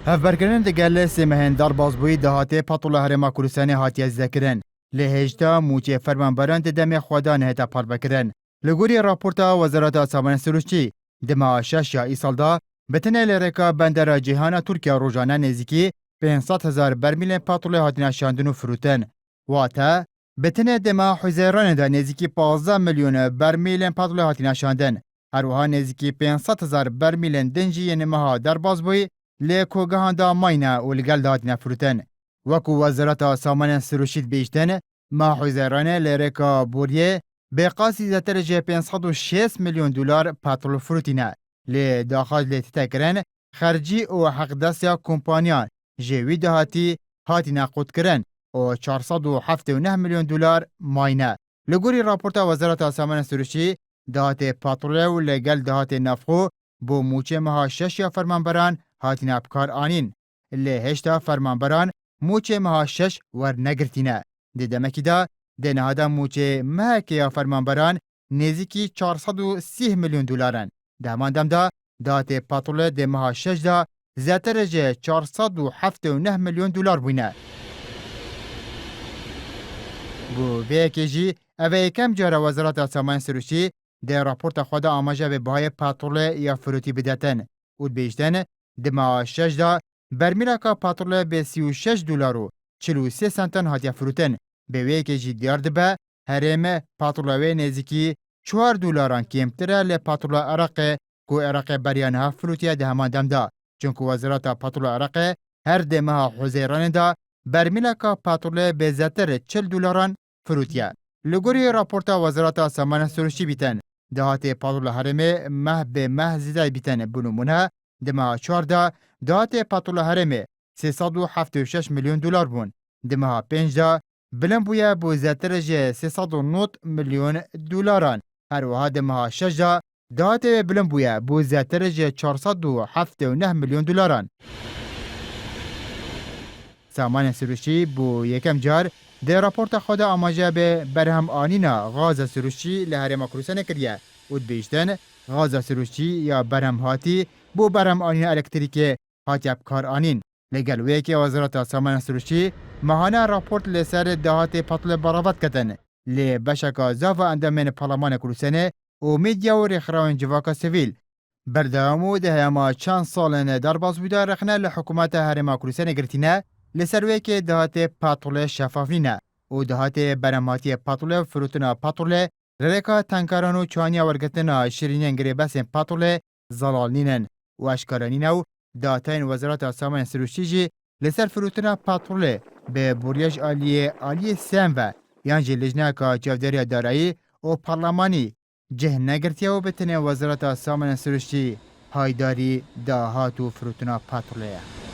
هفبرکردن دگل سمهن در بازبوی دهاته پاتولا هرما کردستان هاتیه ذکرن. لهجتا موچه فرمانبران دم خدا نهتا پار بکرن. لگوری راپورتا وزارت سامان سروشتی دما 6 یا ای سال دا بتنه لرکا بندر جهان ترکیه روزانه نزدیکی 500,000 برمیل پاتولا هاتینا شاندن و فروتن. واتا بتنه دما حزیران دا نزدیکی 15 میلیون برمیل پاتولا هاتینا شاندن. هروها نزدیکی 500,000 برمیل دنجی نمها در بازبوی لکوگهان دا ماینا و لگل دا هاتینا فروتن. وکو وزارت سامان سروشید بیشتن ما حزیران لرکا بوریه به قاسی زتر جه 506 میلیون دلار پاترول فروتینه لی داخل لی تکرن خرجی و حق دستیا کمپانیان جوی دهاتی هاتی نقود کرن و 479 میلیون دلار ماینه. لگوری راپورتا وزارت سامان سروشی دهات پاترول و لگل دهات نفخو بو موچه مها 6 یا فرمانبران هاتی نبکار آنین لی 8 فرمانبران موچه مها 6 ور نگرتینه. دیدمکی دا دنهادا موچه مهکه یا فرمانبران نزدیکی 430 میلیون دلارن. دهمان دم دا دهات پاترول ده مها 6 دا زیاتر جه 479 میلیون دلار بوینه. بو ویکی جی اوه کم جاره وزارت سامان سروشی ده راپورت خود آماجه به بهای پاترول یا فروتی بدتن. اود بیشتن ده مها 6 دا برمیلکا پاترول به 36 دلار و 43 سنتن هاتیا فروتن. به ویکی جی دیار دبه هرم پاترولوی نزدیکی 4 دلاران کمتره ل پاترول عراق کو عراق بریانها فروتیا ده همان دم دا. چونکو وزارت پاترول عراق هر دمها حزیران دا برمیلکا پاترول به زتر 40 دلاران فروتیا. لگوری راپورتا وزارت سامان سروشی بیتن دهات پاترول هرم مه به مه زیده بیتن بنومونه دمها 4 دا دهات پاترول هرم 376 میلیون دلار بون. دمها 5 دا بلند بویا بو زیاتر جه 390 میلیون دلاران. هر وها دمها 6 دا دهات بلند بویا بو زیاتر جه 479 میلیون دلاران. سامان سروشی بو یکم جار ده راپورت خود آماجه به برهم آنینا غاز سروشی لهرما کروسانه کریه. اود بیشتن غاز سروشی یا برهم هاتی بو برهم آنینا الکتریکی هاتی ابکار آنین. لگل ویکی وزارت سامان سروشی ماهانه راپورت لسر دهات پاتل براوت کتن لی بشکا زاو اندامین پارلمان کروسانه و میدیا و رخراون جواکا سویل. بردامو ده هما چند سالن در باز بوده رخنه لحکومت هرما کروسانه گرتینه لسر ویکی دهات پاتل شفافینه و دهات برماتی پاتل فروتنا پاتل رکا تنکارانو چوانیا ورگتنا شیرینین گریبسین پاتل زلالنینن و اشکارانینه و داتین وزارت سامان سروشی جی لسر فروتنا پاترول به بوریش آلیه سم و یانجی لجنه که جافداری دارایی و پارلمانی جه نگرتیه و بتنه وزارت سامان سروشی هایداری داهات و فروتنا پاتروله.